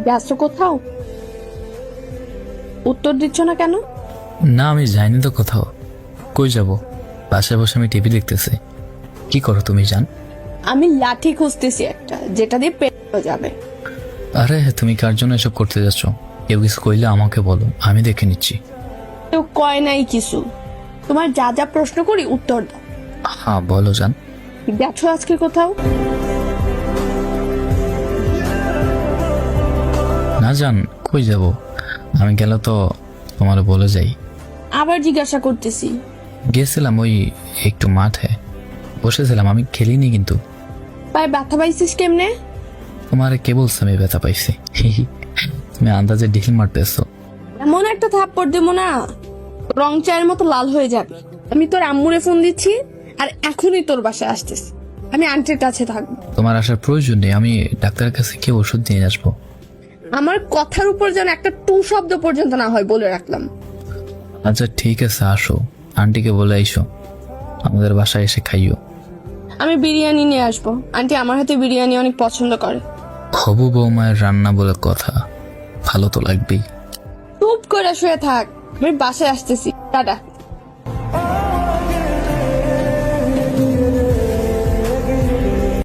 ব্যস্ত কোথাও? উত্তর দিচ্ছ না কেন? না, আমি যাইনি তো কোথাও। কই যাব? বাসায় বসে আমি টিভি দেখতেছি। কি করো তুমি জান? আমি লাঠি খুঁজতেছি একটা, যেটা দিয়ে পেটানো যাবে। আরে তুমি কার জন্য এসব করতে যাচ্ছ? কেউ কিছু কইলে আমাকে বলো, আমি দেখে নিচ্ছি। কেউ কয় নাই কিছু। তোমার যা যা প্রশ্ন করি উত্তর দাও। হ্যাঁ বলো জান। গেছো আজকে কোথাও? না জান, কই যাব? আমি গেলে তো তোমার বলে যাই। আবার জিজ্ঞাসা করতেছি। গেছিলাম ওই একটু মাঠে বসেছিলাম, আমি খেলিনি কিন্তু। পায়ে ব্যথা পাইছিস কেমনে? তোমার কে বলছে আমি ব্যথা পাইছি? তুমি আন্দাজে ঢিল মারতেছো। এমন একটা থাপ্পড় দেবো না, রং চায়ের মতো লাল হয়ে যাবে। আমি তোর আম্মুরে ফোন দিচ্ছি, আর এখনই তোর বাসায় আসতেছি। আমি আন্টির কাছে থাকবো। তোমার আসার প্রয়োজন নেই, আমি ডাক্তারের কাছে কি ওষুধ নিয়ে আসবো। আমার কথার উপর যেন একটা টু শব্দ পর্যন্ত না হয়, বলে রাখলাম। আচ্ছা ঠিক আছে, আসো, আন্টিকে বলে আইসো আমাদের বাসায় এসে খাইও। আমি বিরিয়ানি নিয়ে আসবো। আন্টি আমার হাতে বিরিয়ানি অনেক পছন্দ করে। হবু বৌমায়ের রান্না বলে কথা, ভালো তো লাগবেই। চুপ করে শুয়ে থাক, আমি বাসায় আসতেছি। টাটা।